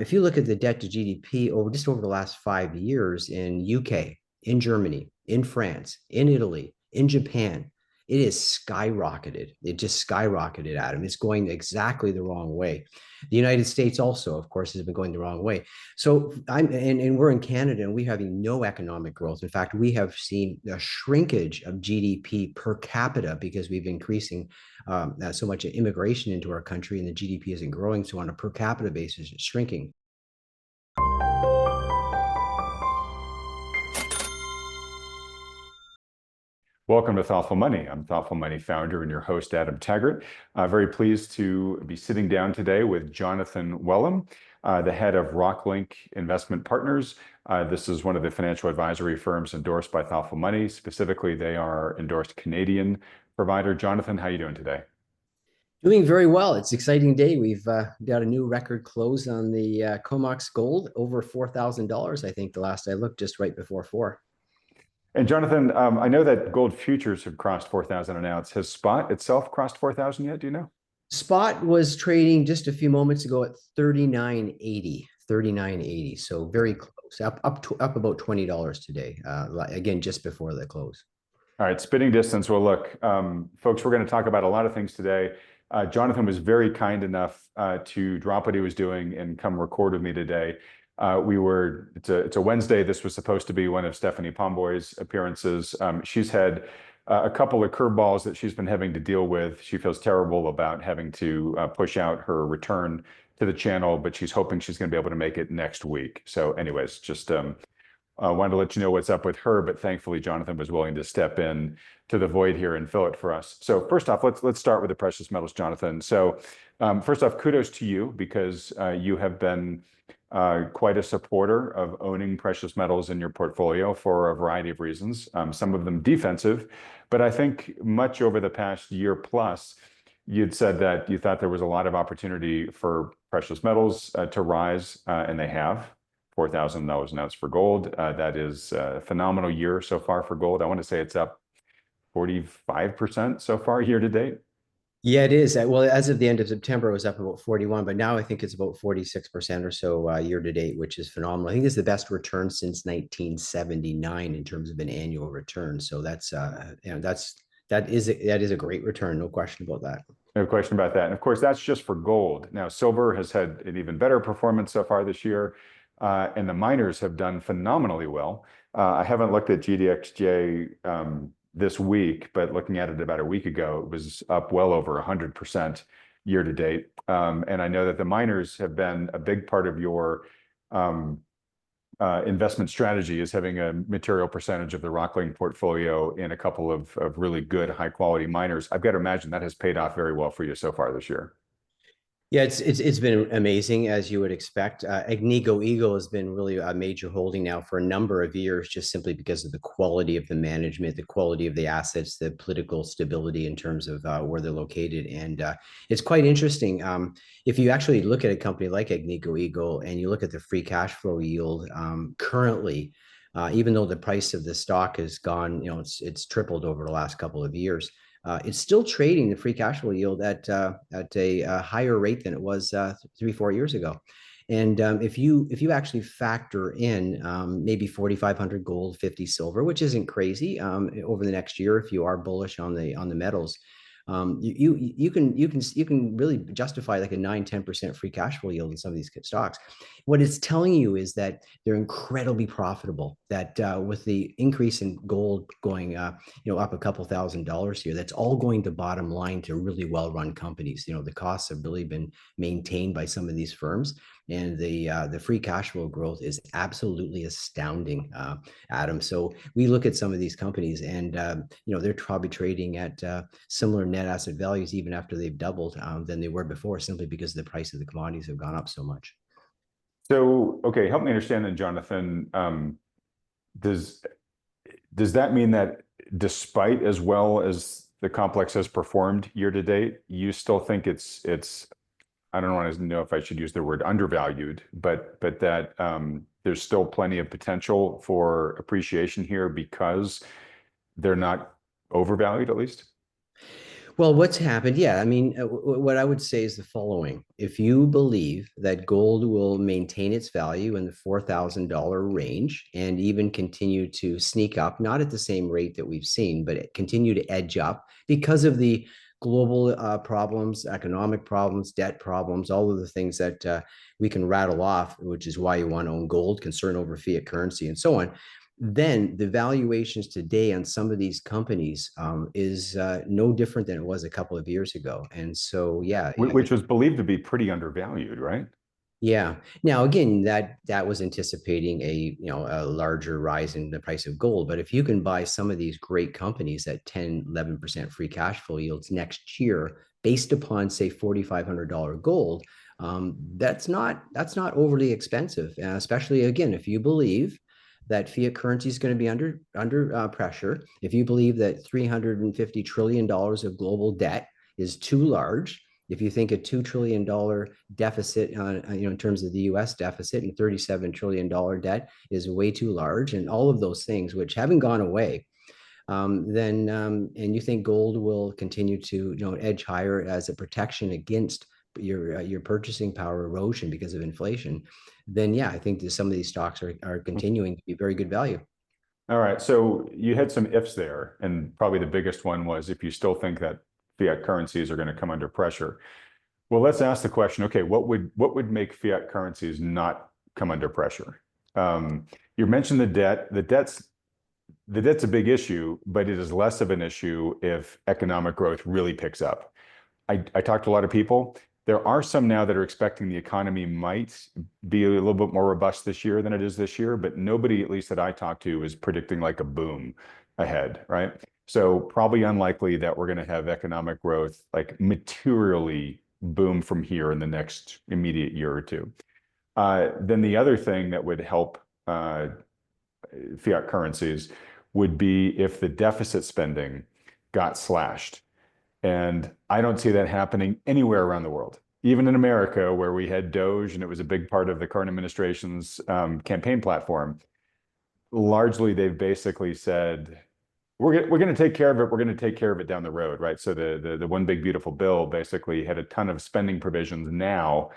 if you look at the debt to GDP over the last 5 years in UK, in Germany, in France, in Italy, in Japan, it is skyrocketed. It just skyrocketed, Adam. It's going exactly the wrong way. The United States also, of course, has been going the wrong way. So and we're in Canada and we're having no economic growth. In fact, we have seen a shrinkage of GDP per capita because we've increasing so much immigration into our country and the GDP isn't growing. So on a per capita basis, it's shrinking. Welcome to Thoughtful Money. I'm Thoughtful Money founder and your host, Adam Taggart. Very pleased to be sitting down today with Jonathan Wellum, the head of Rocklinc Investment Partners. This is one of the financial advisory firms endorsed by Thoughtful Money. Specifically, they are endorsed Canadian provider. Jonathan, how are you doing today? Doing very well. It's an exciting day. We've got a new record close on the Comox Gold, over $4,000, I think, the last I looked, just right before 4. And Jonathan, I know that gold futures have crossed 4,000 an ounce. Has spot itself crossed 4,000 yet? Do you know? Spot was trading just a few moments ago at 39.80, 39.80. So very close, up about $20 today. Again, just before the close. All right, spitting distance. Well, look, folks, we're going to talk about a lot of things today. Jonathan was very kind enough to drop what he was doing and come record with me today. It's a Wednesday. This was supposed to be one of Stephanie Pomboy's appearances. She's had a couple of curveballs that she's been having to deal with. She feels terrible about having to push out her return to the channel, but she's hoping she's going to be able to make it next week. So anyways, just wanted to let you know what's up with her, but thankfully Jonathan was willing to step in to the void here and fill it for us. So first off, let's start with the precious metals, Jonathan. So first off, kudos to you because you have been quite a supporter of owning precious metals in your portfolio for a variety of reasons, some of them defensive, but I think much over the past year plus, you'd said that you thought there was a lot of opportunity for precious metals to rise, and they have. $4,000 an ounce for gold. That is a phenomenal year so far for gold. I want to say it's up 45% so far year to date. Yeah, it is. Well, as of the end of September, it was up about 41, but now I think it's about 46% or so year to date, which is phenomenal. I think it's the best return since 1979 in terms of an annual return. So that's that is a great return, no question about that. No question about that. And of course, that's just for gold. Now, silver has had an even better performance so far this year, and the miners have done phenomenally well. I haven't looked at GDXJ this week, but looking at it about a week ago, it was up well over 100% year to date. And I know that the miners have been a big part of your investment strategy, is having a material percentage of the Rocklinc portfolio in a couple of really good high quality miners. I've got to imagine that has paid off very well for you so far this year. Yeah, it's been amazing, as you would expect. Agnico Eagle has been really a major holding now for a number of years, just simply because of the quality of the management, the quality of the assets, the political stability in terms of where they're located. And it's quite interesting. If you actually look at a company like Agnico Eagle and you look at the free cash flow yield currently, even though the price of the stock has gone, it's tripled over the last couple of years. It's still trading the free cash flow yield at a higher rate than it was 3-4 years ago. And if you actually factor in maybe 4,500 gold, 50 silver, which isn't crazy over the next year, if you are bullish on the metals, you can really justify like a 9-10% free cash flow yield in some of these stocks. What it's telling you is that they're incredibly profitable. That with the increase in gold going up a couple $1,000s here, that's all going to bottom line to really well-run companies. The costs have really been maintained by some of these firms, and the free cash flow growth is absolutely astounding, Adam. So we look at some of these companies, and they're probably trading at similar net asset values even after they've doubled than they were before, simply because the price of the commodities have gone up so much. So, okay, help me understand then, Jonathan. Does that mean that despite as well as the complex has performed year to date, you still think it's I don't want to know if I should use the word undervalued, but that there's still plenty of potential for appreciation here because they're not overvalued, at least? Well, what's happened? Yeah, I mean, what I would say is the following. If you believe that gold will maintain its value in the $4,000 range and even continue to sneak up, not at the same rate that we've seen, but continue to edge up because of the global problems, economic problems, debt problems, all of the things that we can rattle off, which is why you want to own gold, concern over fiat currency, and so on, then the valuations today on some of these companies is no different than it was a couple of years ago. And so, yeah, Which was believed to be pretty undervalued, right? yeah. Now, again, that was anticipating a larger rise in the price of gold. But if you can buy some of these great companies at 10, 11% free cash flow yields next year, based upon say $4,500 gold, that's not overly expensive. Especially again, if you believe that fiat currency is going to be under pressure, if you believe that $350 trillion of global debt is too large, if you think a $2 trillion deficit, in terms of the U.S. deficit and $37 trillion debt is way too large, and all of those things which haven't gone away, then and you think gold will continue to edge higher as a protection against your purchasing power erosion because of inflation, then yeah, I think that some of these stocks are continuing to be very good value. All right. So you had some ifs there, and probably the biggest one was if you still think that fiat currencies are going to come under pressure. Well, let's ask the question, okay, what would make fiat currencies not come under pressure? You mentioned the debt. The debt's a big issue, but it is less of an issue if economic growth really picks up. I talked to a lot of people. There are some now that are expecting the economy might be a little bit more robust this year than it is this year, but nobody, at least that I talked to, is predicting like a boom ahead, right? So probably unlikely that we're going to have economic growth like materially boom from here in the next immediate year or two. Then the other thing that would help fiat currencies would be if the deficit spending got slashed. And I don't see that happening anywhere around the world. Even in America, where we had Doge and it was a big part of the current administration's campaign platform, largely they've basically said, we're going to take care of it. We're going to take care of it down the road, right? So the one big beautiful bill basically had a ton of spending provisions now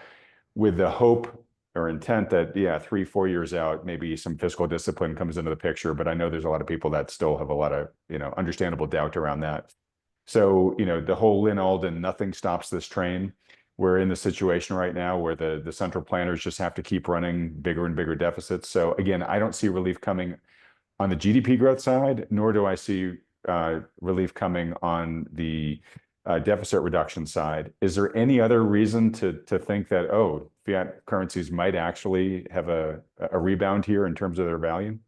with the hope or intent that, yeah, 3-4 years out, maybe some fiscal discipline comes into the picture. But I know there's a lot of people that still have a lot of, understandable doubt around that. So, the whole Lynn Alden, nothing stops this train. We're in the situation right now where the central planners just have to keep running bigger and bigger deficits. So again, I don't see relief coming on the GDP growth side, nor do I see relief coming on the deficit reduction side. Is there any other reason to think that, oh, fiat currencies might actually have a rebound here in terms of their value?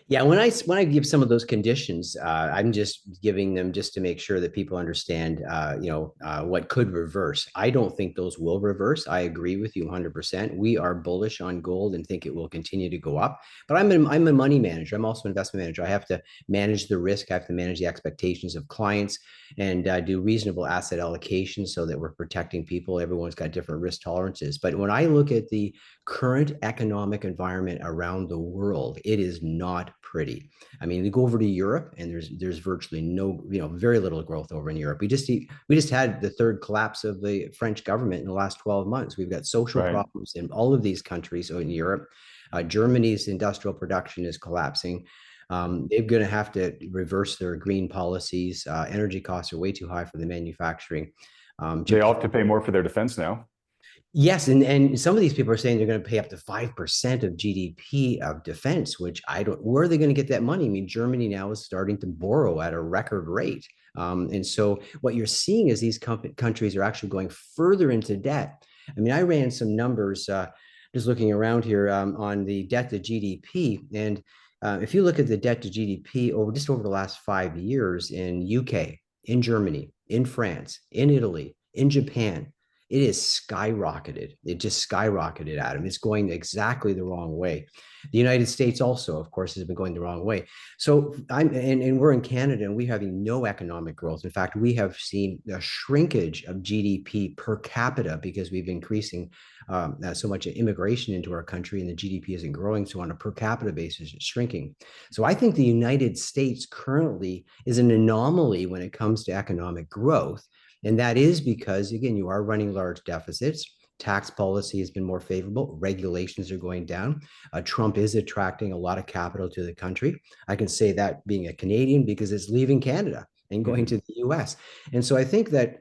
Yeah, when I give some of those conditions, I'm just giving them just to make sure that people understand, what could reverse. I don't think those will reverse. I agree with you 100%. We are bullish on gold and think it will continue to go up. But I'm a money manager. I'm also an investment manager. I have to manage the risk. I have to manage the expectations of clients and do reasonable asset allocation so that we're protecting people. Everyone's got different risk tolerances. But when I look at the current economic environment around the world, it is not pretty. I mean, we go over to Europe and there's virtually no, very little growth over in Europe. We just had the third collapse of the French government in the last 12 months. We've got social Right. problems in all of these countries in Europe. Germany's industrial production is collapsing. They're going to have to reverse their green policies. Energy costs are way too high for the manufacturing. They all Japan, have to pay more for their defense now. yes, and some of these people are saying they're going to pay up to 5% of GDP of defense, which I don't. Where are they going to get that money? I mean, Germany now is starting to borrow at a record rate, and so what you're seeing is these countries are actually going further into debt. I mean, I ran some numbers just looking around here on the debt to GDP, and if you look at the debt to GDP over the last 5 years in UK, in Germany, in France, in Italy, in Japan, it is skyrocketed. It just skyrocketed, Adam. It's going exactly the wrong way. The United States also, of course, has been going the wrong way. So and we're in Canada, and we're having no economic growth. In fact, we have seen a shrinkage of GDP per capita because we've been increasing so much immigration into our country, and the GDP isn't growing. So on a per capita basis, it's shrinking. So I think the United States currently is an anomaly when it comes to economic growth. And that is because, again, you are running large deficits. Tax policy has been more favorable. Regulations are going down. Trump is attracting a lot of capital to the country. I can say that being a Canadian because it's leaving Canada and going to the US. And so I think that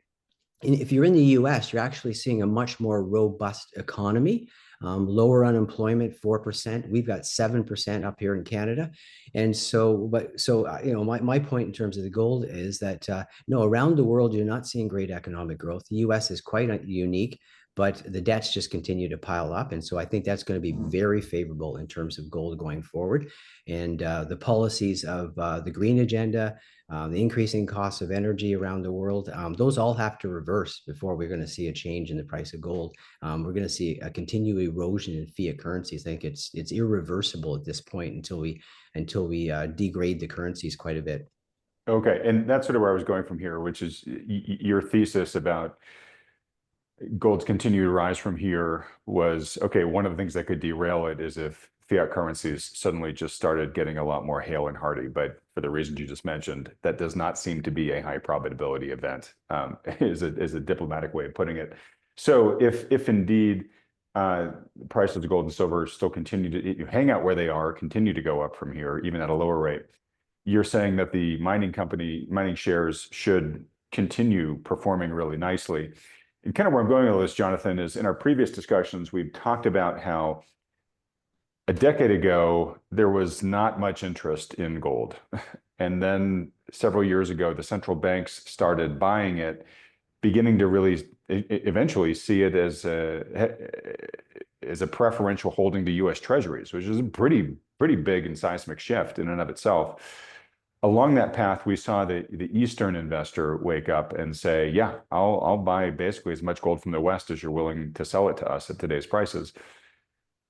if you're in the US, you're actually seeing a much more robust economy, lower unemployment, 4%. We've got 7% up here in Canada. And so, my point in terms of the gold is that, no, around the world, you're not seeing great economic growth. The US is quite unique, but the debts just continue to pile up. And so I think that's going to be very favorable in terms of gold going forward. And the policies of the green agenda, the increasing costs of energy around the world, those all have to reverse before we're going to see a change in the price of gold. We're going to see a continued erosion in fiat currencies. I think it's irreversible at this point until we degrade the currencies quite a bit. Okay, and that's sort of where I was going from here, which is your thesis about gold's continue to rise from here was, okay, one of the things that could derail it is if fiat currencies suddenly just started getting a lot more hale and hearty. But for the reasons you just mentioned, that does not seem to be a high probability event, is a diplomatic way of putting it. So if indeed prices of gold and silver still continue to hang out where they are, continue to go up from here, even at a lower rate, you're saying that the mining shares should continue performing really nicely. And kind of where I'm going with this, Jonathan, is in our previous discussions, we've talked about how a decade ago, there was not much interest in gold. And then several years ago, the central banks started buying it, beginning to really eventually see it as a preferential holding to US Treasuries, which is a pretty big and seismic shift in and of itself. Along that path, we saw the Eastern investor wake up and say, yeah, I'll buy basically as much gold from the West as you're willing to sell it to us at today's prices.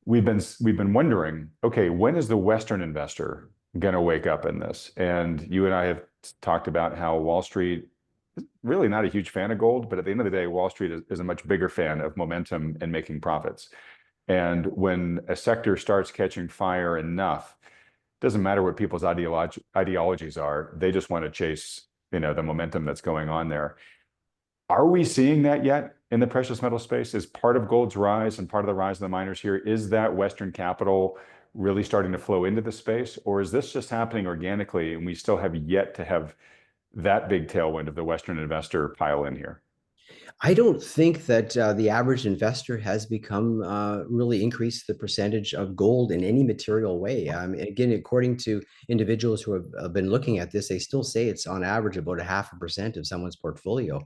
We've been wondering, okay, when is the Western investor going to wake up in this? And you and I have talked about how Wall Street is really not a huge fan of gold, but at the end of the day, Wall Street is a much bigger fan of momentum and making profits. And when a sector starts catching fire enough, doesn't matter what people's ideologies are, they just want to chase, the momentum that's going on there. Are we seeing that yet in the precious metal space? Is part of gold's rise and part of the rise of the miners here, is that Western capital really starting to flow into the space? Or is this just happening organically and we still have yet to have that big tailwind of the Western investor pile in here? I don't think that the average investor has become really increased the percentage of gold in any material way. Again, according to individuals who have been looking at this, they still say it's on average about 0.5% of someone's portfolio.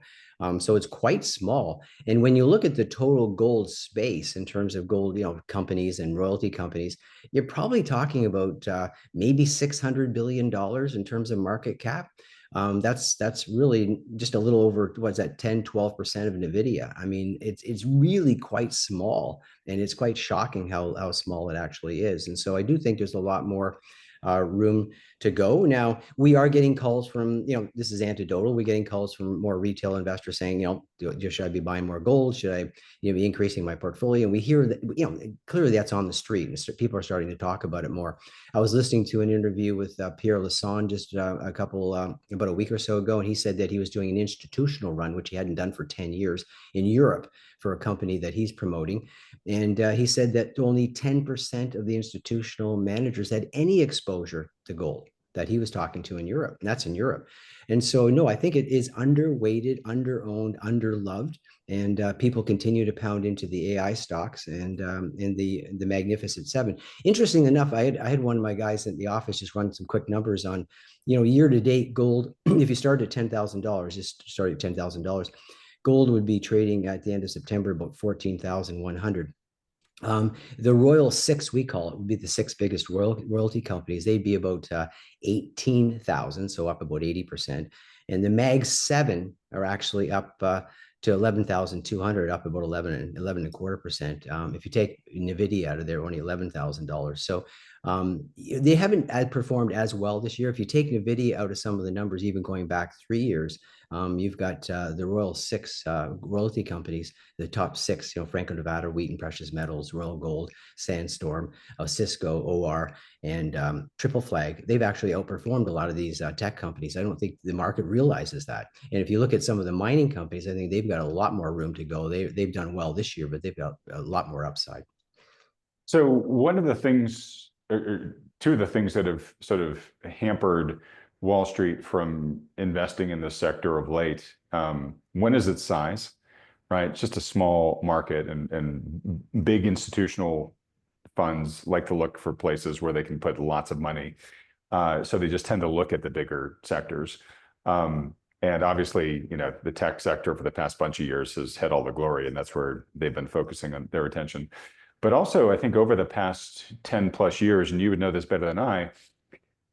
So it's quite small. And when you look at the total gold space in terms of gold, companies and royalty companies, you're probably talking about maybe $600 billion in terms of market cap. That's really just a little over, what's that, 10-12% of Nvidia. I mean, it's really quite small, and it's quite shocking how small it actually is. And so I do think there's a lot more room to go. Now, we are getting calls from, this is anecdotal. We're getting calls from more retail investors saying, should I be buying more gold? Should I, be increasing my portfolio? And we hear that, clearly that's on the street, and people are starting to talk about it more. I was listening to an interview with Pierre Lassonde just about a week or so ago, and he said that he was doing an institutional run, which he hadn't done for 10 years in Europe for a company that he's promoting. And he said that only 10% of the institutional managers had any exposure to gold that he was talking to in Europe. And that's in Europe. And so, no, I think it is underweighted, underowned, underloved. And people continue to pound into the AI stocks and in the Magnificent Seven. Interesting enough, I had one of my guys in the office just run some quick numbers on, year to date gold. If you start at $10,000, just start at $10,000, gold would be trading at the end of September about 14,100. The Royal Six, we call it, would be the six biggest royalty companies. They'd be about 18,000, so up about 80%. And the Mag 7 are actually up to 11,200, up about 11 and a quarter percent. If you take Nvidia out of there, only $11,000. So they haven't performed as well this year. If you take Nvidia out of some of the numbers, even going back 3 years, you've got the Royal Six royalty companies, the top six, Franco-Nevada, Wheaton Precious Metals, Royal Gold, Sandstorm, Cisco, OR, and Triple Flag. They've actually outperformed a lot of these tech companies. I don't think the market realizes that. And if you look at some of the mining companies, I think they've got a lot more room to go. They've done well this year, but they've got a lot more upside. So one of the things, or two of the things that have sort of hampered Wall Street from investing in this sector of late, one is its size, right? It's just a small market, and big institutional funds like to look for places where they can put lots of money. So they just tend to look at the bigger sectors. And obviously, the tech sector for the past bunch of years has had all the glory, and that's where they've been focusing on their attention. But also, I think over the past 10 plus years, and you would know this better than I,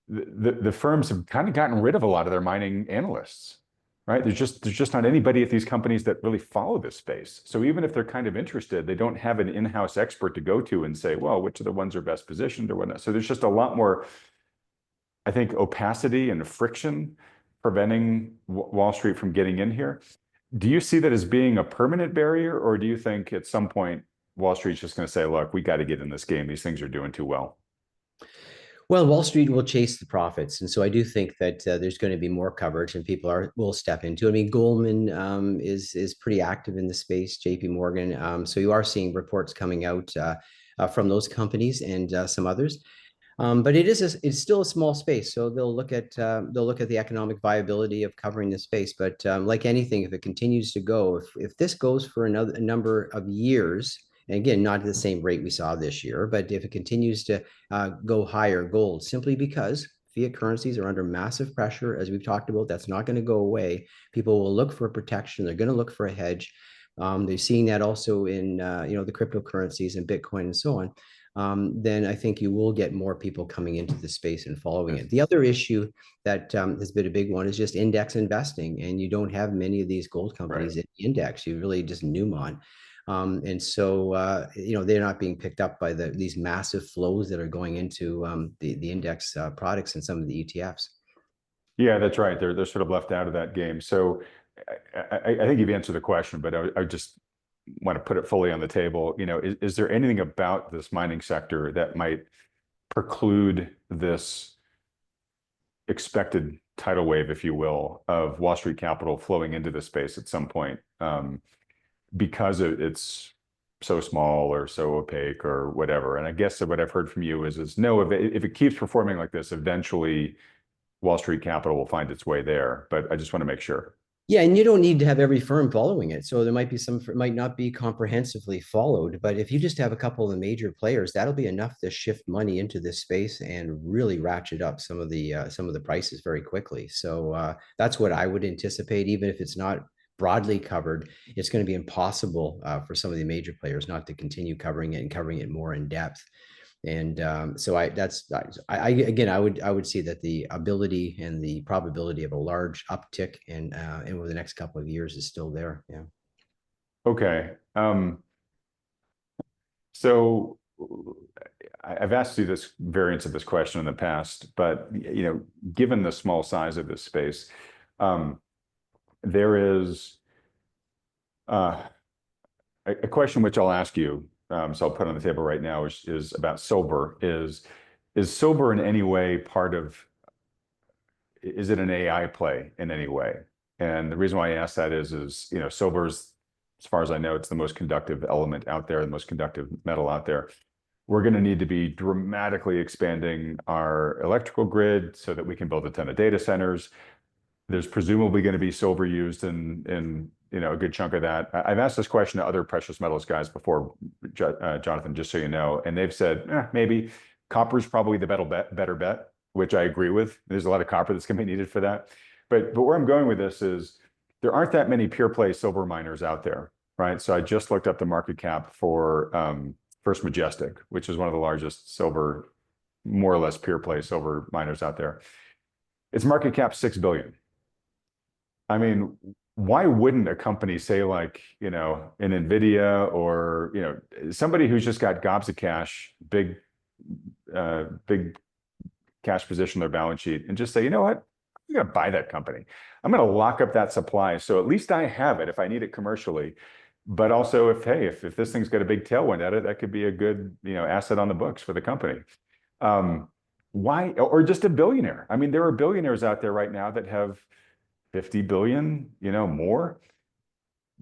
the firms have kind of gotten rid of a lot of their mining analysts, right? There's just not anybody at these companies that really follow this space. So even if they're kind of interested, they don't have an in-house expert to go to and say, well, which of the ones are best positioned or whatnot. So there's just a lot more, I think, opacity and friction preventing Wall Street from getting in here. Do you see that as being a permanent barrier, or do you think at some point Wall Street's just going to say, look, we got to get in this game. These things are doing too well? Well, Wall Street will chase the profits, and so I do think that there's going to be more coverage, and people will step into it. I mean, Goldman is pretty active in the space, J.P. Morgan. So you are seeing reports coming out from those companies and some others. But it's still a small space, so they'll look at the economic viability of covering the space. But like anything, if it continues to go, if this goes for a number of years, and again, not at the same rate we saw this year, but if it continues to go higher, gold, simply because fiat currencies are under massive pressure, as we've talked about, that's not going to go away. People will look for protection. They're going to look for a hedge. They're seeing that also in the cryptocurrencies and Bitcoin and so on. Then I think you will get more people coming into the space and following it. The other issue that has been a big one is just index investing, and you don't have many of these gold companies in the index. You really just Newmont. And so, they're not being picked up by these massive flows that are going into the index products and some of the ETFs. Yeah, that's right. They're sort of left out of that game. So I think you've answered the question, but I just want to put it fully on the table. Is there anything about this mining sector that might preclude this expected tidal wave, if you will, of Wall Street capital flowing into this space at some point? Because it's so small or so opaque or whatever. And I guess what I've heard from you is no, if it keeps performing like this, eventually Wall Street capital will find its way there. But I just want to make sure. Yeah, and you don't need to have every firm following it. So there might be might not be comprehensively followed, but if you just have a couple of the major players, that'll be enough to shift money into this space and really ratchet up some of the prices very quickly. So that's what I would anticipate. Even if it's not broadly covered, it's going to be impossible for some of the major players not to continue covering it and covering it more in depth. And so I would see that the ability and the probability of a large uptick in over the next couple of years is still there. Yeah. Okay. So I've asked you this variance of this question in the past, but given the small size of this space, there is a question which I'll ask you. So I'll put on the table right now is about silver. Is silver in any way is it an AI play in any way? And the reason why I ask that is silver's, as far as I know, it's the most conductive element out there, the most conductive metal out there. We're going to need to be dramatically expanding our electrical grid so that we can build a ton of data centers. There's presumably going to be silver used in a good chunk of that. I've asked this question to other precious metals guys before, Jonathan, just so you know, and they've said, maybe copper's probably the better bet, which I agree with. There's a lot of copper that's going to be needed for that. But where I'm going with this is there aren't that many pure play silver miners out there, right? So I just looked up the market cap for First Majestic, which is one of the largest silver, more or less pure play silver miners out there. Its market cap $6 billion. I mean, why wouldn't a company say like, an Nvidia or, somebody who's just got gobs of cash, big cash position on their balance sheet and just say, you know what? I'm going to buy that company. I'm going to lock up that supply. So at least I have it if I need it commercially. But also if this thing's got a big tailwind at it, that could be a good, asset on the books for the company. Why, or just a billionaire? I mean, there are billionaires out there right now that have 50 billion, more.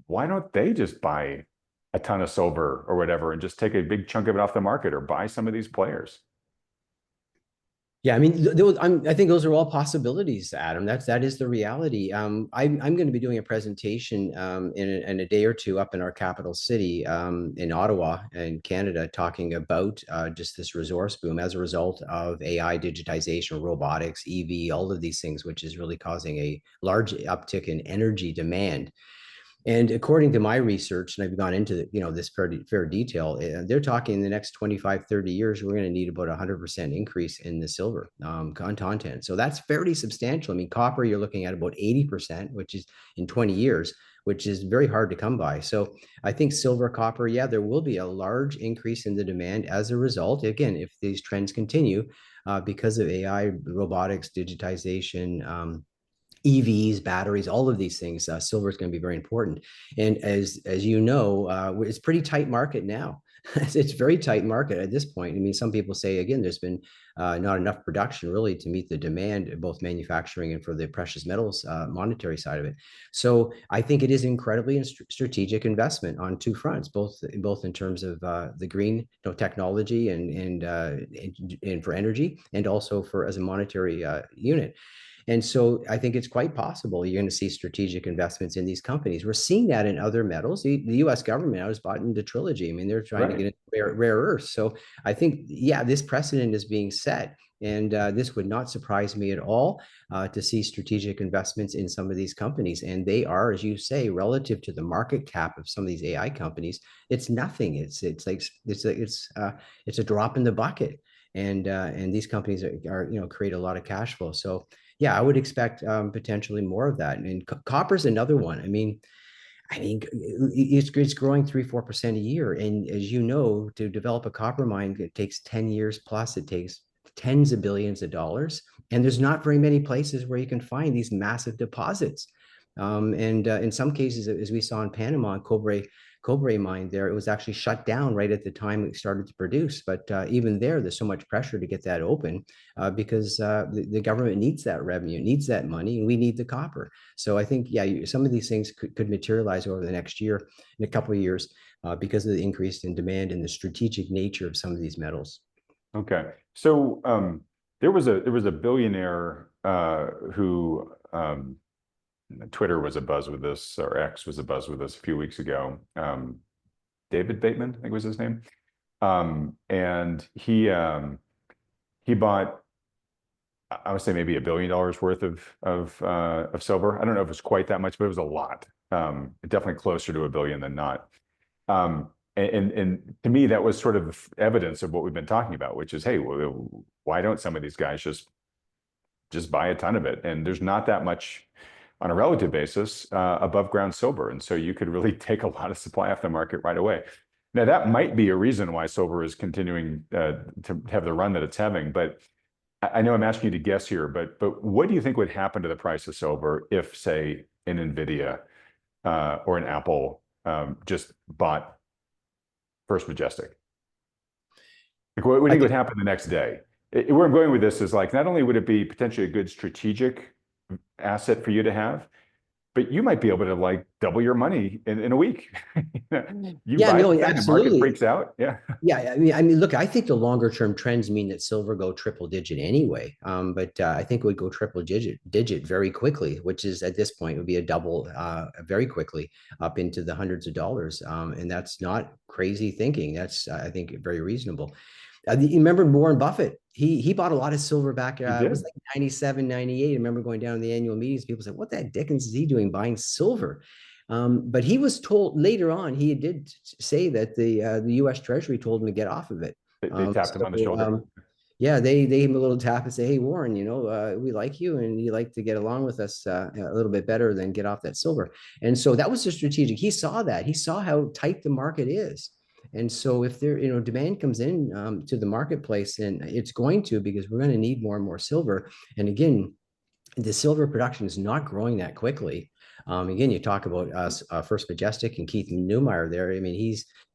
Why don't they just buy a ton of silver or whatever and just take a big chunk of it off the market or buy some of these players? Yeah, I mean, I think those are all possibilities, Adam. That is the reality. I'm going to be doing a presentation in a day or two up in our capital city in Ottawa, in Canada, talking about just this resource boom as a result of AI, digitization, robotics, EV, all of these things, which is really causing a large uptick in energy demand. And according to my research, and I've gone into this fair detail, they're talking in the next 25, 30 years, we're going to need about 100% increase in the silver content. So that's fairly substantial. I mean, copper, you're looking at about 80%, which is in 20 years, which is very hard to come by. So I think silver, copper, yeah, there will be a large increase in the demand as a result. Again, if these trends continue because of AI, robotics, digitization, EVs, batteries, all of these things, silver is going to be very important. And as you know, it's pretty tight market now. It's very tight market at this point. I mean, some people say again, there's been not enough production really to meet the demand, both manufacturing and for the precious metals monetary side of it. So I think it is incredibly strategic investment on two fronts, both in terms of the green technology and for energy, and also for as a monetary unit. And so I think it's quite possible you're going to see strategic investments in these companies. We're seeing that in other metals. The US government, I was bought into Trilogy. I mean, they're trying to get into rare earths. So I think, yeah, this precedent is being set. And this would not surprise me at all to see strategic investments in some of these companies. And they are, as you say, relative to the market cap of some of these AI companies, it's nothing. It's a drop in the bucket. And these companies are create a lot of cash flow. So yeah, I would expect potentially more of that. And copper is another one. I mean, it's growing 3-4% a year. And as you know, to develop a copper mine, it takes 10 years plus. It takes tens of billions of dollars. And there's not very many places where you can find these massive deposits. And in some cases, as we saw in Panama, Cobre mine there, it was actually shut down right at the time it started to produce. But even there's so much pressure to get that open because the government needs that revenue, needs that money, and we need the copper. So I think, yeah, some of these things could materialize over the next year, in a couple of years, because of the increase in demand and the strategic nature of some of these metals. Okay. So there was a billionaire who Twitter was abuzz with this, or X was abuzz with this a few weeks ago. David Bateman, I think was his name. And he bought, I would say maybe $1 billion worth of silver. I don't know if it's quite that much, but it was a lot. Definitely closer to $1 billion than not. And to me, that was sort of evidence of what we've been talking about, which is, hey, why don't some of these guys just buy a ton of it? And there's not that much on a relative basis above ground silver. And so you could really take a lot of supply off the market right away. Now, that might be a reason why silver is continuing to have the run that it's having. But I know I'm asking you to guess here, but what do you think would happen to the price of silver if, say, an Nvidia or an Apple just bought First Majestic? Like, what do you think would happen the next day? Where I'm going with this is like, not only would it be potentially a good strategic asset for you to have, but you might be able to like double your money in a week. You Yeah, buy no, the thing, the market absolutely. freaks out. Yeah. Yeah, I mean, look, I think the longer term trends mean that silver go triple digit anyway. But I think it would go triple digit very quickly, which is at this point would be a double very quickly up into the hundreds of dollars. And that's not crazy thinking. That's I think very reasonable. You remember Warren Buffett? He bought a lot of silver back. He It was did. like 97, 98. I remember going down to the annual meetings. People said, "What the dickens is he doing buying silver?" But he was told later on, he did say that the U.S. Treasury told him to get off of it. They tapped him on the shoulder. Yeah, they gave him a little tap and say, "Hey, Warren, we like you, and you like to get along with us a little bit better than get off that silver." And so that was the strategic. He saw that. He saw how tight the market is. And so if there, demand comes in to the marketplace, and it's going to, because we're going to need more and more silver. And again, the silver production is not growing that quickly. Again, you talk about us, First Majestic and Keith Newmeyer there. I mean,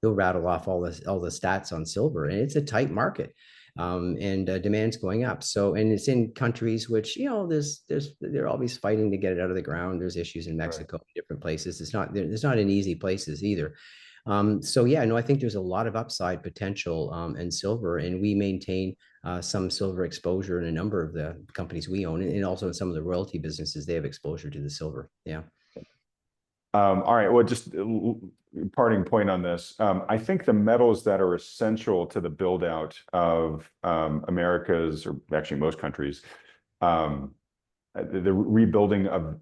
he'll rattle off all the stats on silver, and it's a tight market, and demand's going up. So, and it's in countries which they're always fighting to get it out of the ground. There's issues in Right. Mexico, different places. It's not in easy places either. So yeah, no, I think there's a lot of upside potential in silver, and we maintain some silver exposure in a number of the companies we own, and also in some of the royalty businesses, they have exposure to the silver. Yeah. All right. Well, just parting point on this. I think the metals that are essential to the build out of America's, or actually most countries, the rebuilding of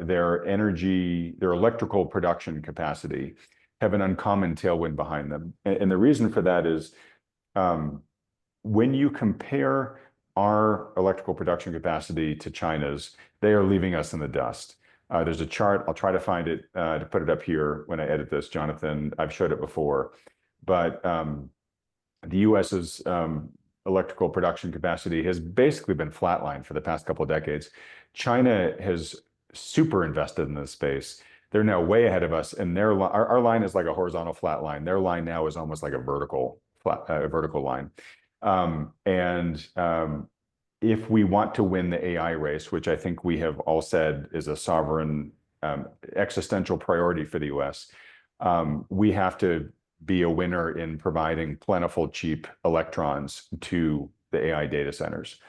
their energy, their electrical production capacity, have an uncommon tailwind behind them. And the reason for that is when you compare our electrical production capacity to China's, they are leaving us in the dust. There's a chart. I'll try to find it to put it up here when I edit this, Jonathan. I've showed it before, but the US's electrical production capacity has basically been flatlined for the past couple of decades. China has super invested in this space. They're now way ahead of us, and our line is like a horizontal flat line. Their line now is almost like a vertical line. If we want to win the AI race, which I think we have all said is a sovereign existential priority for the US, we have to be a winner in providing plentiful, cheap electrons to the AI data centers.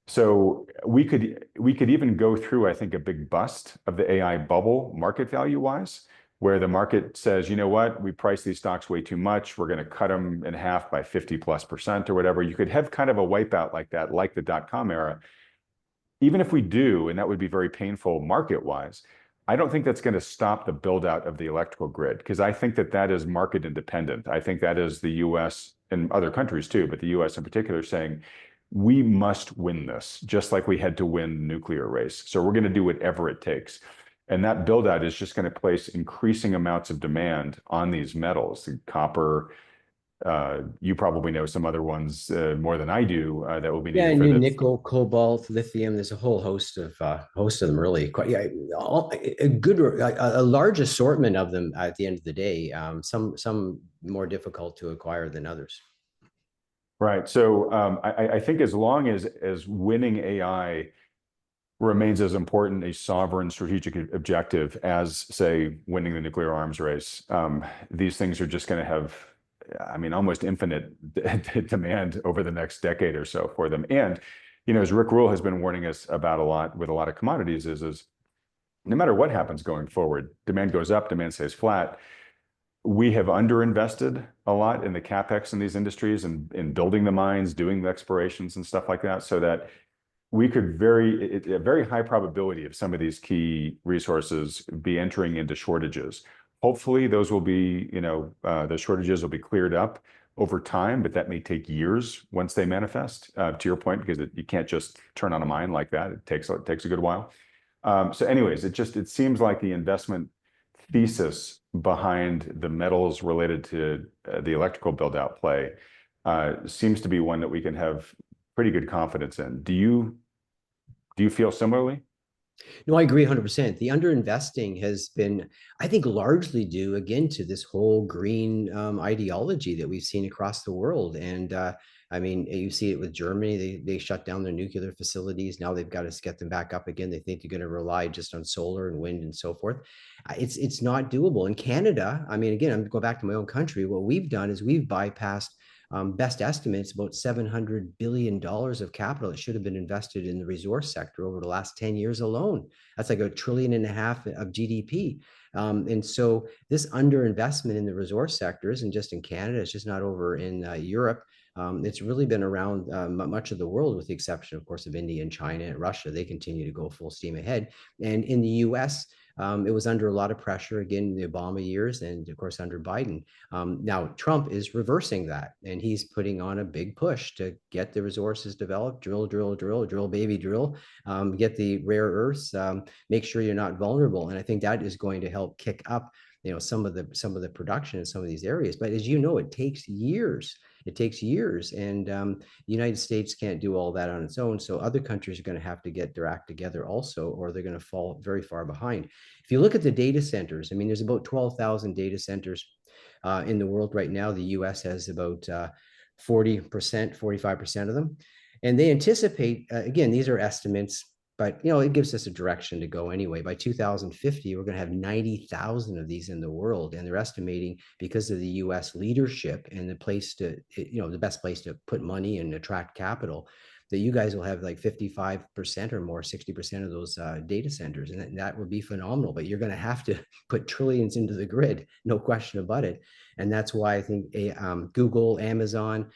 So we could even go through, I think, a big bust of the AI bubble market value wise, where the market says, you know what, we price these stocks way too much. We're going to cut them in half by 50+% or whatever. You could have kind of a wipeout like that, like the dot-com era. Even if we do, and that would be very painful market wise, I don't think that's going to stop the build out of the electrical grid, because I think that is market independent. I think that is the US and other countries too, but the US in particular saying, we must win this, just like we had to win the nuclear race. So we're going to do whatever it takes. And that build out is just going to place increasing amounts of demand on these metals, copper. You probably know some other ones more than I do that will be Yeah, needed and for new this. nickel, cobalt, lithium. There's a whole host of them. Really, quite yeah, a good a large assortment of them at the end of the day. Some more difficult to acquire than others. Right. So I think as long as winning AI remains as important a sovereign strategic objective as, say, winning the nuclear arms race, these things are just going to have, I mean, almost infinite demand over the next decade or so for them. And, as Rick Rule has been warning us about a lot with a lot of commodities is no matter what happens going forward, demand goes up, demand stays flat. We have underinvested a lot in the capex in these industries and in building the mines, doing the explorations and stuff like that, so that we could a very high probability of some of these key resources be entering into shortages. Hopefully those will be, those shortages will be cleared up over time, but that may take years once they manifest, to your point, because you can't just turn on a mine like that. It takes a good while. So anyways, it seems like the investment thesis behind the metals related to the electrical build out play seems to be one that we can have pretty good confidence in. Do you feel similarly? No, I agree 100%. The underinvesting has been, I think, largely due again to this whole green ideology that we've seen across the world. And I mean, you see it with Germany. They shut down their nuclear facilities. Now they've got to get them back up again. They think they're going to rely just on solar and wind and so forth. It's not doable. In Canada, I mean, again, I'm going back to my own country. What we've done is we've bypassed best estimates about $700 billion of capital that should have been invested in the resource sector over the last 10 years alone. That's like $1.5 trillion of GDP. And so this underinvestment in the resource sector isn't just in Canada, it's just not over in Europe. It's really been around much of the world, with the exception, of course, of India and China and Russia. They continue to go full steam ahead. And in the US, it was under a lot of pressure, again, in the Obama years and, of course, under Biden. Now, Trump is reversing that, and he's putting on a big push to get the resources developed, drill, baby, drill, get the rare earths, make sure you're not vulnerable. And I think that is going to help kick up some of the production in some of these areas. But as you know, it takes years. It takes years, and the United States can't do all that on its own. So other countries are going to have to get their act together also, or they're going to fall very far behind. If you look at the data centers, I mean, there's about 12,000 data centers in the world right now. The US has about 40%, 45% of them. And they anticipate, again, these are estimates, but it gives us a direction to go anyway. By 2050, we're going to have 90,000 of these in the world, and they're estimating, because of the U.S. leadership and the place to, the best place to put money and attract capital, that you guys will have like 55% or more, 60% of those data centers, and that would be phenomenal. But you're going to have to put trillions into the grid, no question about it. And that's why I think Google, Amazon,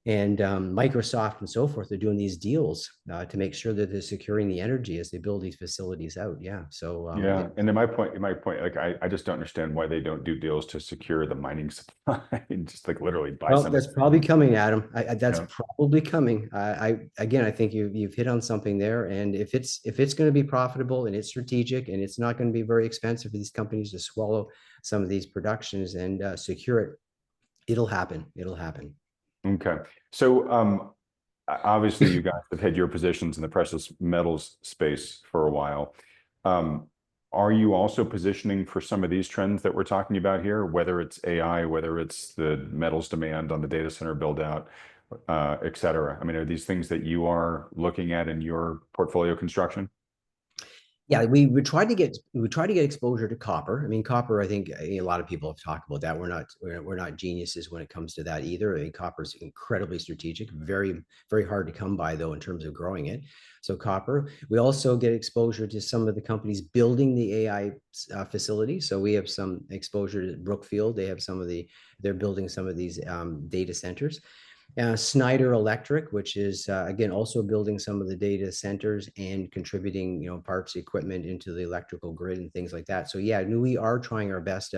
and Microsoft and so forth are doing these deals to make sure that they're securing the energy as they build these facilities out. Yeah. So yeah, and then my point, like I just don't understand why they don't do deals to secure the mining supply and just like literally buy well, some. that's probably coming, Adam. That's Yeah. probably coming. I think you've hit on something there. And if it's going to be profitable and it's strategic and it's not going to be very expensive for these companies to swallow some of these productions and secure it, it'll happen. It'll happen. Okay. So obviously you guys have had your positions in the precious metals space for a while. Are you also positioning for some of these trends that we're talking about here, whether it's AI, whether it's the metals demand on the data center build out, et cetera? I mean, are these things that you are looking at in your portfolio construction? Yeah, we try to get exposure to copper. I mean, copper, I think a lot of people have talked about that. We're not geniuses when it comes to that either. I mean, copper is incredibly strategic, very, very hard to come by though in terms of growing it. So copper. We also get exposure to some of the companies building the AI facilities. So we have some exposure to Brookfield. They're building some of these data centers. Snyder Electric, which is again also building some of the data centers and contributing, parts, equipment into the electrical grid and things like that. So yeah, we are trying our best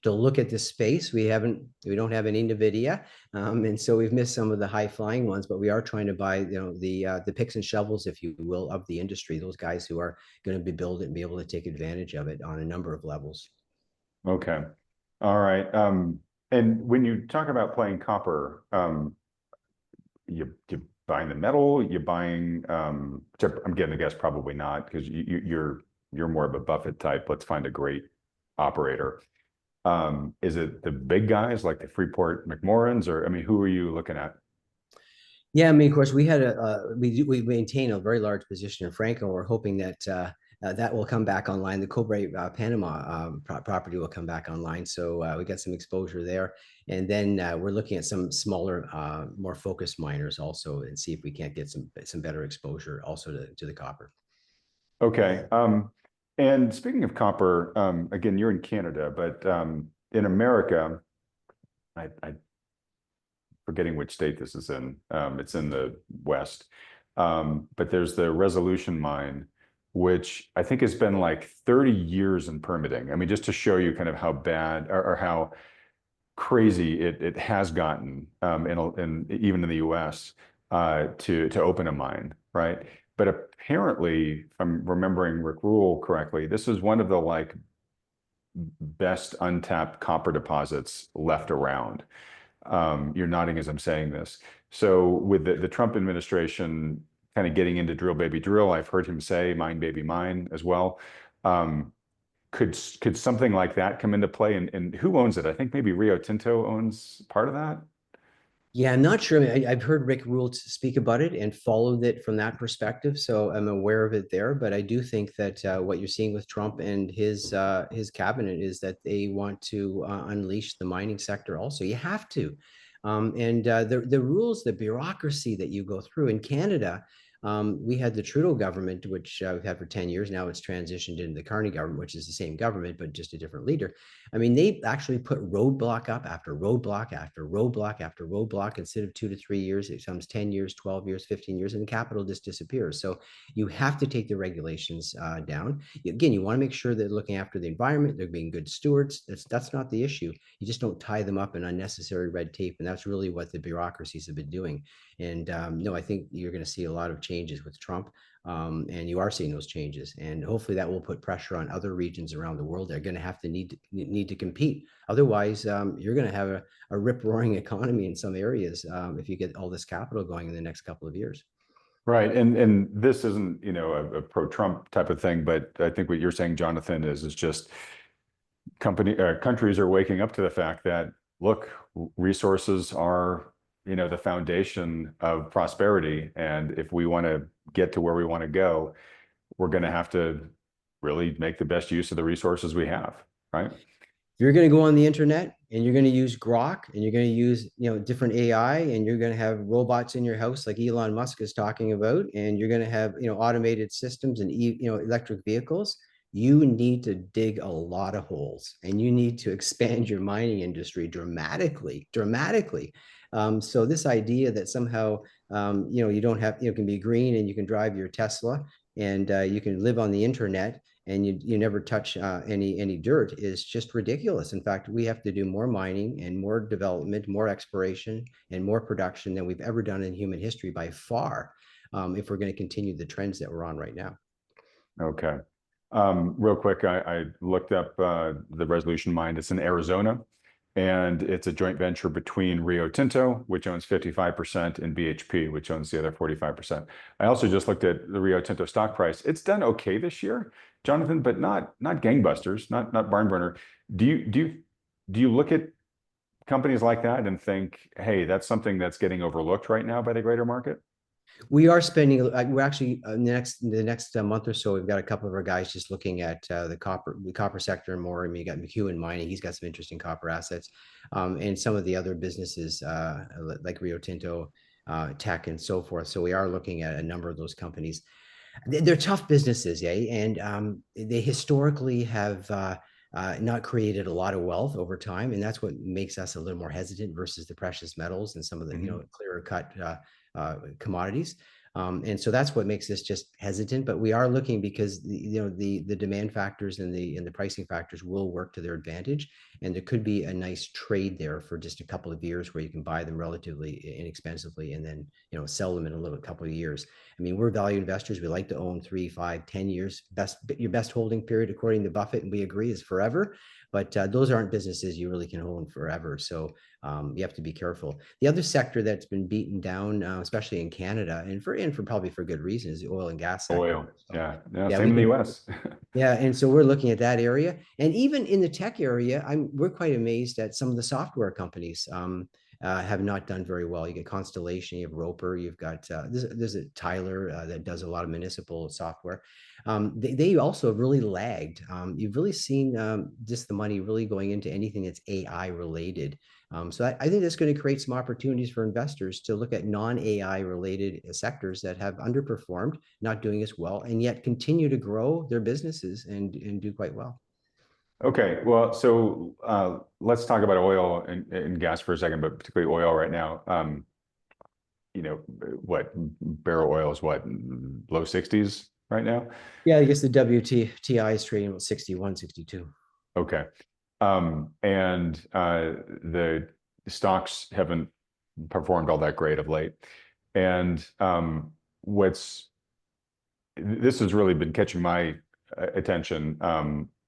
to look at this space. We don't have any Nvidia, and so we've missed some of the high flying ones. But we are trying to buy, the picks and shovels, if you will, of the industry. Those guys who are going to be build it and be able to take advantage of it on a number of levels. Okay. All right. And when you talk about playing copper, you buying the metal, you buying I'm getting a guess probably not, because you're more of a Buffett type. Let's find a great operator. Is it the big guys like the Freeport McMorans, or I mean, who are you looking at? Yeah, I mean, of course, we maintain a very large position in Franco. We're hoping that that will come back online. The Cobre Panama property will come back online, so we got some exposure there. And then we're looking at some smaller, more focused miners also, and see if we can't get some better exposure also to the copper. Okay. And speaking of copper, again, you're in Canada, but in America, I forgetting which state this is in. It's in the West. But there's the Resolution mine, which I think has been like 30 years in permitting. I mean, just to show you kind of how bad or how crazy it has gotten in even in the US to open a mine, right? But apparently, if I'm remembering Rick Rule correctly, this is one of the like best untapped copper deposits left around. You're nodding as I'm saying this. So with the Trump administration kind of getting into drill baby drill, I've heard him say mine baby mine as well. Could something like that come into play? And who owns it? I think maybe Rio Tinto owns part of that. Yeah, I'm not sure. I've heard Rick Rule speak about it and followed it from that perspective, so I'm aware of it there. But I do think that what you're seeing with Trump and his cabinet is that they want to unleash the mining sector. Also, you have to, and the rules, the bureaucracy that you go through in Canada. We had the Trudeau government, which we've had for 10 years. Now it's transitioned into the Carney government, which is the same government, but just a different leader. I mean, they actually put roadblock up after roadblock after roadblock after roadblock. Instead of 2 to 3 years, it comes 10 years, 12 years, 15 years, and the capital just disappears. So you have to take the regulations down. Again, you want to make sure they're looking after the environment, they're being good stewards. That's not the issue. You just don't tie them up in unnecessary red tape. And that's really what the bureaucracies have been doing. And no, I think you're going to see a lot of changes with Trump. And you are seeing those changes, and hopefully that will put pressure on other regions around the world. They're going to have to need to compete. Otherwise, you're going to have a rip roaring economy in some areas if you get all this capital going in the next couple of years. Right, and this isn't, you know, a pro-Trump type of thing, but I think what you're saying, Jonathan, is just countries are waking up to the fact that, look, resources are, you know, the foundation of prosperity, and if we want to get to where we want to go, we're going to have to really make the best use of the resources we have, right? You're going to go on the internet and you're going to use Grok and you're going to use, you know, different AI, and you're going to have robots in your house like Elon Musk is talking about, and you're going to have, you know, automated systems and, you know, electric vehicles. You need to dig a lot of holes, and you need to expand your mining industry dramatically. So this idea that somehow, you know, you don't have, you know, can be green and you can drive your Tesla and you can live on the internet and you never touch any dirt is just ridiculous. In fact, we have to do more mining and more development, more exploration, and more production than we've ever done in human history by far, if we're going to continue the trends that we're on right now. Okay. Real quick, I looked up the Resolution Mine. It's in Arizona, and it's a joint venture between Rio Tinto, which owns 55%, and BHP, which owns the other 45%. I also just looked at the Rio Tinto stock price. It's done okay this year, Jonathan, but not gangbusters, not barn burner. Do you look at companies like that and think, hey, that's something that's getting overlooked right now by the greater market? We are spending. We're actually the next month or so. We've got a couple of our guys just looking at the copper sector and more. I mean, you got McEwen Mining. He's got some interesting copper assets, and some of the other businesses like Rio Tinto, Tech, and so forth. So we are looking at a number of those companies. They're tough businesses, yeah, and they historically have not created a lot of wealth over time, and that's what makes us a little more hesitant versus the precious metals and some of the you know clearer cut commodities. And so that's what makes this just hesitant. But we are looking because the demand factors and the pricing factors will work to their advantage, and there could be a nice trade there for just a couple of years where you can buy them relatively inexpensively and then sell them in a little couple of years. I mean, we're value investors. We like to own 3, 5, 10 years. Your best holding period, according to Buffett, and we agree, is forever. But those aren't businesses you really can own forever. So you have to be careful. The other sector that's been beaten down, especially in Canada, and for probably for good reason, is the oil and gas sector. Oil, so, yeah, same in the U.S. Yeah, and so we're looking at that area, and even in the tech area, we're quite amazed at some of the software companies have not done very well. You get Constellation, you have Roper, you've got there's a Tyler that does a lot of municipal software. They also have really lagged. You've really seen just the money really going into anything that's AI related. So I think that's going to create some opportunities for investors to look at non-AI related sectors that have underperformed, not doing as well, and yet continue to grow their businesses and do quite well. Okay, well, so let's talk about oil and gas for a second, but particularly oil right now. What barrel oil is what, low 60s right now? Yeah, I guess the WTI is trading about 61, 62. Okay. And the stocks haven't performed all that great of late. And this has really been catching my attention.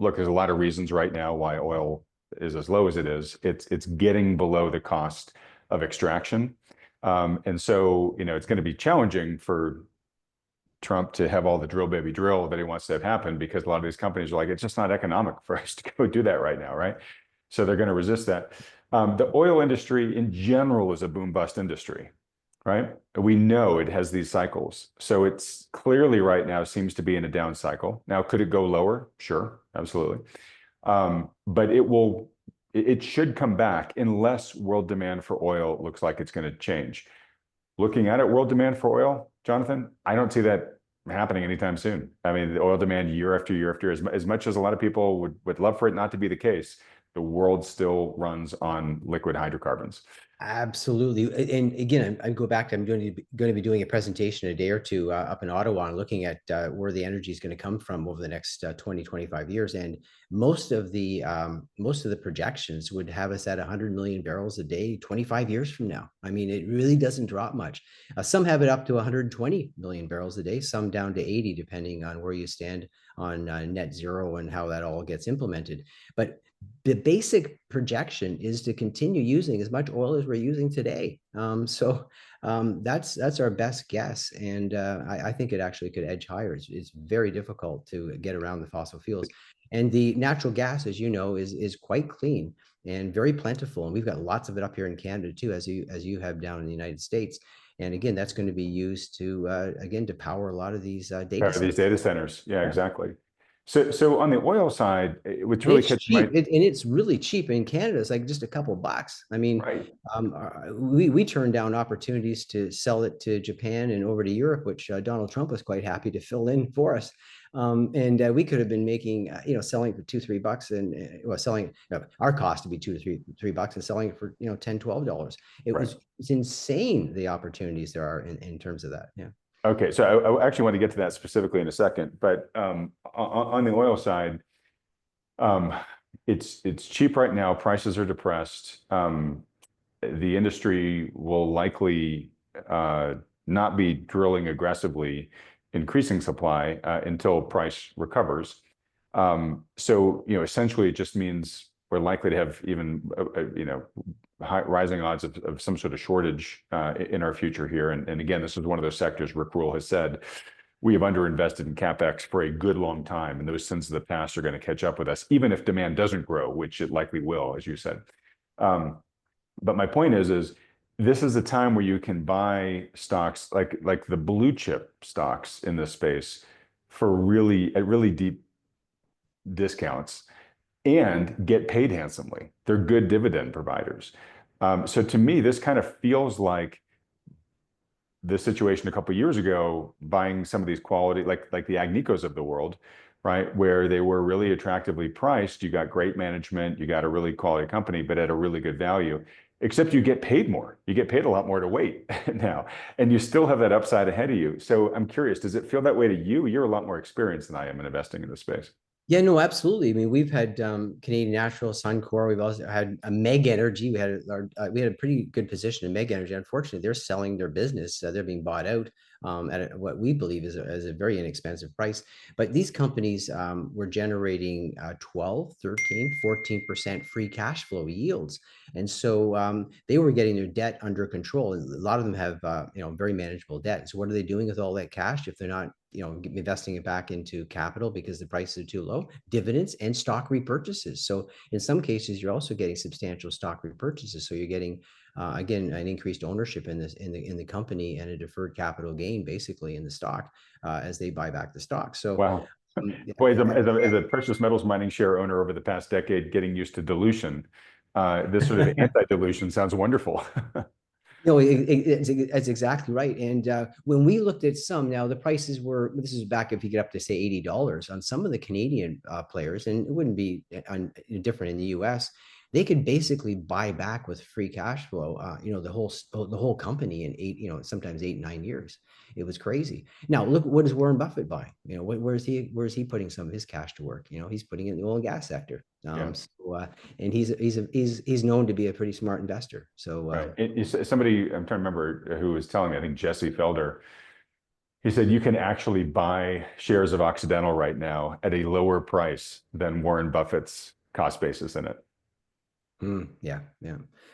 Look, there's a lot of reasons right now why oil is as low as it is. It's getting below the cost of extraction. And so, it's going to be challenging for Trump to have all the drill baby drill that he wants to have happen, because a lot of these companies are like, it's just not economic for us to go do that right now, right? So they're going to resist that. The oil industry in general is a boom bust industry, right? We know it has these cycles. So it's clearly right now seems to be in a down cycle. Now, could it go lower? Sure, absolutely. But it should come back unless world demand for oil looks like it's going to change. Looking at it, world demand for oil, Jonathan, I don't see that happening anytime soon. I mean, the oil demand year after year after, as much as a lot of people would love for it not to be the case, the world still runs on liquid hydrocarbons. Absolutely. And again, I go back to I'm going to be doing a presentation a day or two up in Ottawa and looking at where the energy is going to come from over the next 20, 25 years. And most of the projections would have us at 100 million barrels a day 25 years from now. I mean, it really doesn't drop much. Some have it up to 120 million barrels a day, some down to 80, depending on where you stand on net zero and how that all gets implemented. But the basic projection is to continue using as much oil as we're using today. That's our best guess, and I think it actually could edge higher. It's very difficult to get around the fossil fuels, and the natural gas, as you know, is quite clean and very plentiful, and we've got lots of it up here in Canada too, as you have down in the United States. And again, that's going to be used to again to power a lot of these data centers. These data centers. Yeah, exactly. So on the oil side, what's And really it's catching my cheap, and it's really cheap in Canada. It's like just a couple bucks. I mean, right. we turned down opportunities to sell it to Japan and over to Europe, which Donald Trump was quite happy to fill in for us. And we could have been making, selling for $2-3, and selling our cost to be $2 to $3 and selling it for $10-12. It's insane the opportunities there are in terms of that. Yeah. Okay, so I actually want to get to that specifically in a second, but on the oil side, it's cheap right now. Prices are depressed. The industry will likely not be drilling aggressively, increasing supply until price recovers. So essentially, it just means we're likely to have even rising odds of some sort of shortage in our future here. And again, this is one of those sectors Rick Rule has said we have underinvested in CapEx for a good long time, and those sins of the past are going to catch up with us, even if demand doesn't grow, which it likely will, as you said. But my point is this is a time where you can buy stocks like the blue chip stocks in this space for really deep discounts and get paid handsomely. They're good dividend providers. So to me, this kind of feels like the situation a couple of years ago, buying some of these quality, like the Agnicos of the world, right, where they were really attractively priced. You got great management, you got a really quality company, but at a really good value. Except you get paid more. You get paid a lot more to wait now, and you still have that upside ahead of you. So I'm curious, does it feel that way to you? You're a lot more experienced than I am in investing in this space. Yeah, no, absolutely. I mean, we've had Canadian Natural, Suncor. We've also had a Meg Energy. We had a pretty good position in Meg Energy. Unfortunately, they're selling their business. They're being bought out what we believe is a very inexpensive price. But these companies were generating 12, 13, 14% free cash flow yields. And so they were getting their debt under control. And a lot of them have very manageable debt. So what are they doing with all that cash if they're not investing it back into capital because the prices are too low? Dividends and stock repurchases. So in some cases, you're also getting substantial stock repurchases. So you're getting again an increased ownership in the company and a deferred capital gain basically in the stock as they buy back the stock. So wow. Boy, as a precious metals mining share owner over the past decade, getting used to dilution, this sort of anti-dilution sounds wonderful. No, it's exactly right. And when we looked at some, now the prices were, this is back if you get up to say $80 on some of the Canadian players, and it wouldn't be different in the US, they could basically buy back with free cash flow, the whole company in 8, sometimes 8-9 years. It was crazy. Now look, what is Warren Buffett buying? Where's he putting some of his cash to work? He's putting it in the oil and gas sector. Yeah. And he's known to be a pretty smart investor. So right. Somebody, I'm trying to remember who was telling me, I think Jesse Felder, he said you can actually buy shares of Occidental right now at a lower price than Warren Buffett's cost basis in it. Yeah.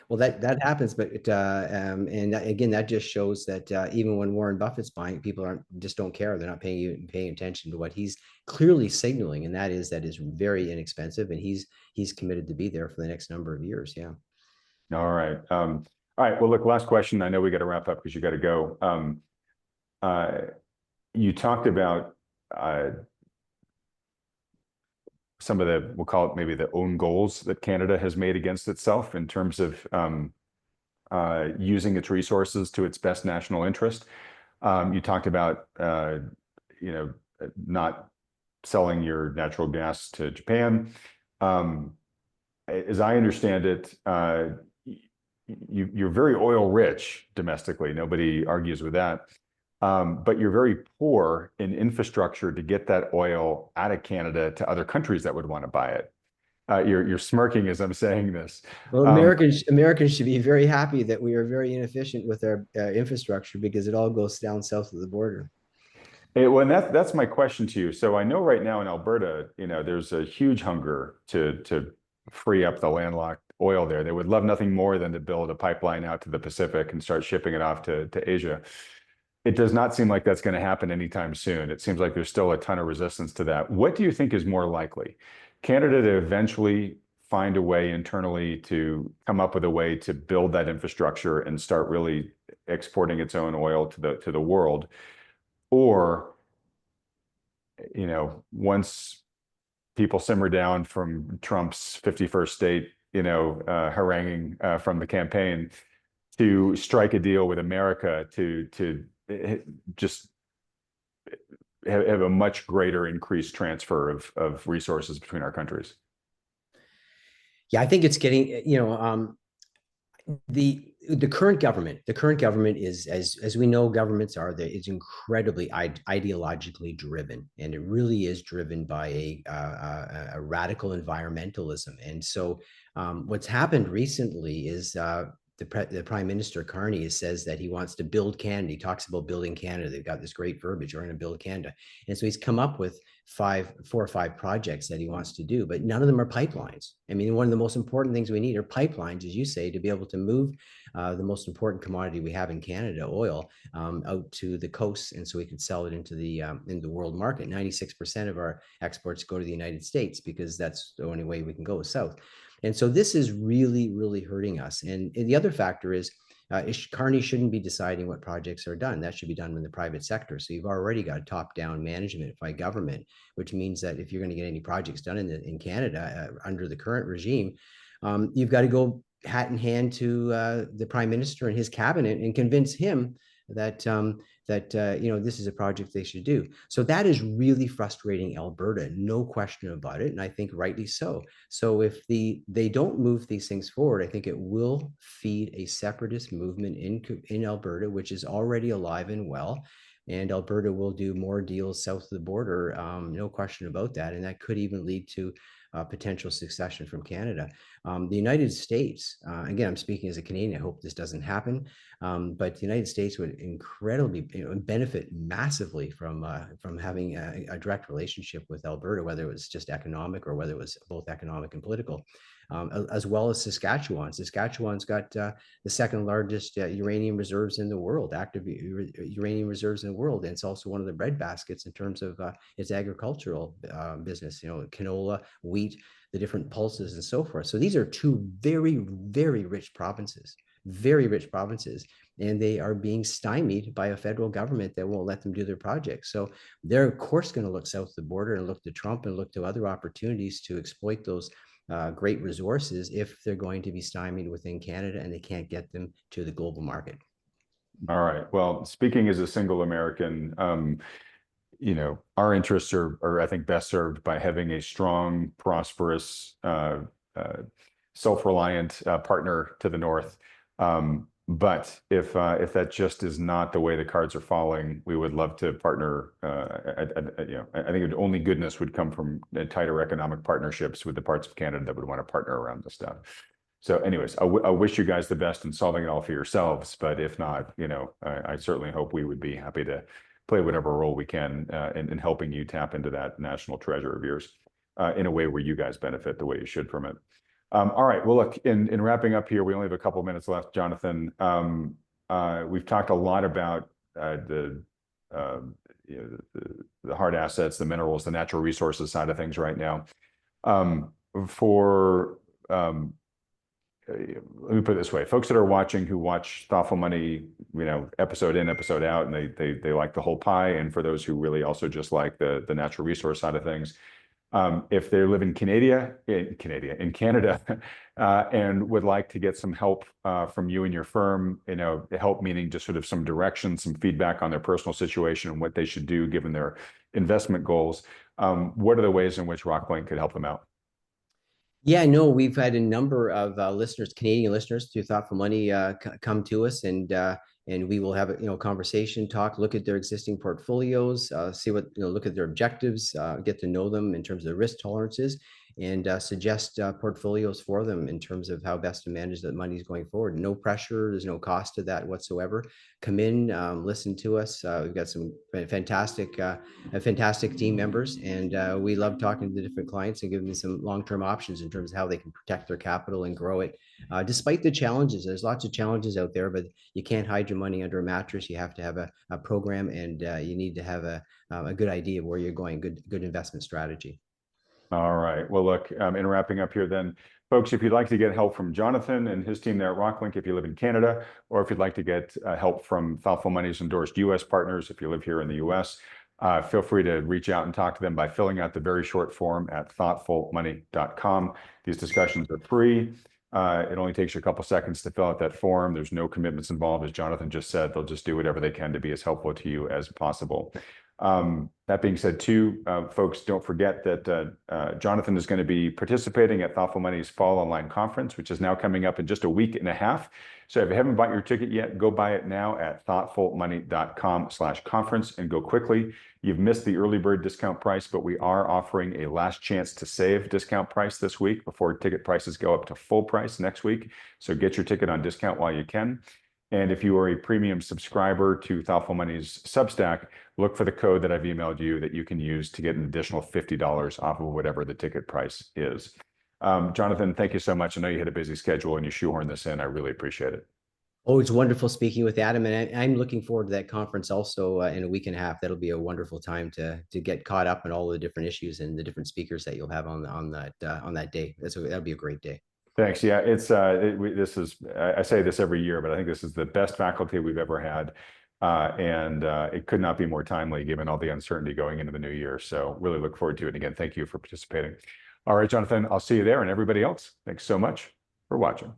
Well, that happens, but again, that just shows that even when Warren Buffett's buying, people just don't care. They're not paying attention to what he's clearly signaling, and that is very inexpensive, and he's committed to be there for the next number of years. Yeah. All right. All right. Well, look, last question. I know we got to wrap up because you got to go. You talked about some of the, we'll call it maybe the own goals that Canada has made against itself in terms of using its resources to its best national interest. You talked about not selling your natural gas to Japan. As I understand it, you're very oil rich domestically. Nobody argues with that. But you're very poor in infrastructure to get that oil out of Canada to other countries that would want to buy it. You're smirking as I'm saying this. Well, Americans should be very happy that we are very inefficient with our infrastructure because it all goes down south of the border. Well, and that's my question to you. So I know right now in Alberta, there's a huge hunger to free up the landlocked oil there. They would love nothing more than to build a pipeline out to the Pacific and start shipping it off to Asia. It does not seem like that's going to happen anytime soon. It seems like there's still a ton of resistance to that. What do you think is more likely? Canada to eventually find a way internally to come up with a way to build that infrastructure and start really exporting its own oil to the world, or once people simmer down from Trump's 51st state haranguing from the campaign, to strike a deal with America to just have a much greater increased transfer of resources between our countries? Yeah, I think it's getting, the current government is, as we know governments are, that is incredibly ideologically driven, and it really is driven by a radical environmentalism. And so what's happened recently is the Prime Minister Carney says that he wants to build Canada. He talks about building Canada. They've got this great verbiage, we're going to build Canada. And so he's come up with 4 or 5 projects that he wants to do, but none of them are pipelines. I mean, one of the most important things we need are pipelines, as you say, to be able to move the most important commodity we have in Canada, oil, out to the coast, and so we can sell it into the world market. 96% of our exports go to the United States because that's the only way we can go south. And so this is really, really hurting us. And the other factor is Carney shouldn't be deciding what projects are done. That should be done in the private sector. So you've already got top-down management by government, which means that if you're going to get any projects done in Canada under the current regime, you've got to go hat in hand to the Prime Minister and his cabinet and convince him that this is a project they should do. So that is really frustrating Alberta, no question about it, and I think rightly so. So if they don't move these things forward, I think it will feed a separatist movement in Alberta, which is already alive and well. And Alberta will do more deals south of the border, no question about that. And that could even lead to potential succession from Canada. The United States, again, I'm speaking as a Canadian, I hope this doesn't happen, but the United States would incredibly benefit massively from having a direct relationship with Alberta, whether it was just economic or whether it was both economic and political. As well as Saskatchewan. Saskatchewan's got the second largest uranium reserves in the world, active uranium reserves in the world. And it's also one of the breadbaskets in terms of its agricultural business, canola, wheat, the different pulses and so forth. So these are 2 very, very rich provinces, and they are being stymied by a federal government that won't let them do their projects. So they're, of course, going to look south of the border and look to Trump and look to other opportunities to exploit those great resources if they're going to be stymied within Canada and they can't get them to the global market. All right. Well, speaking as a single American, our interests are, I think, best served by having a strong, prosperous, self-reliant partner to the north. But if that just is not the way the cards are falling, we would love to partner. I think only goodness would come from tighter economic partnerships with the parts of Canada that would want to partner around this stuff. So anyways, I wish you guys the best in solving it all for yourselves. But if not, I certainly hope we would be happy to play whatever role we can in helping you tap into that national treasure of yours in a way where you guys benefit the way you should from it. All right. Well, look, in wrapping up here, we only have a couple of minutes left, Jonathan. We've talked a lot about the hard assets, the minerals, the natural resources side of things right now. Let me put it this way: folks that are watching, who watch Thoughtful Money, episode in, episode out, and they like the whole pie, and for those who really also just like the natural resource side of things, If they live in Canada, and would like to get some help from you and your firm, help meaning just sort of some direction, some feedback on their personal situation and what they should do given their investment goals, what are the ways in which Rocklinc could help them out? Yeah, no, we've had a number of listeners, Canadian listeners, through Thoughtful Money, come to us, and we will have a conversation, talk, look at their existing portfolios, see what look at their objectives, get to know them in terms of risk tolerances, and suggest portfolios for them in terms of how best to manage that money going forward. No pressure, there's no cost to that whatsoever. Come in, listen to us. We've got some fantastic team members, and we love talking to the different clients and giving them some long-term options in terms of how they can protect their capital and grow it. Despite the challenges, there's lots of challenges out there, but you can't hide your money under a mattress. You have to have a program, and you need to have a good idea of where you're going, good investment strategy. All right. Well, look, in wrapping up here then, folks, if you'd like to get help from Jonathan and his team there at Rocklinc, if you live in Canada, or if you'd like to get help from Thoughtful Money's endorsed US partners, if you live here in the US, feel free to reach out and talk to them by filling out the very short form at thoughtfulmoney.com. These discussions are free. It only takes you a couple seconds to fill out that form. There's no commitments involved. As Jonathan just said, they'll just do whatever they can to be as helpful to you as possible. That being said, too, folks, don't forget that Jonathan is going to be participating at Thoughtful Money's Fall Online Conference, which is now coming up in just a week and a half. So if you haven't bought your ticket yet, go buy it now at thoughtfulmoney.com/conference and go quickly. You've missed the early bird discount price, but we are offering a last chance to save discount price this week before ticket prices go up to full price next week. So get your ticket on discount while you can. And if you are a premium subscriber to Thoughtful Money's Substack, look for the code that I've emailed you that you can use to get an additional $50 off of whatever the ticket price is. Jonathan, thank you so much. I know you had a busy schedule and you shoehorned this in. I really appreciate it. Oh, it's wonderful speaking with Adam, and I'm looking forward to that conference also in a week and a half. That'll be a wonderful time to get caught up on all the different issues and the different speakers that you'll have on that day. That'll be a great day. Thanks. Yeah, this is, I say this every year, but I think this is the best faculty we've ever had. And it could not be more timely given all the uncertainty going into the new year. So really look forward to it. And again, thank you for participating. All right, Jonathan, I'll see you there, and everybody else, thanks so much for watching.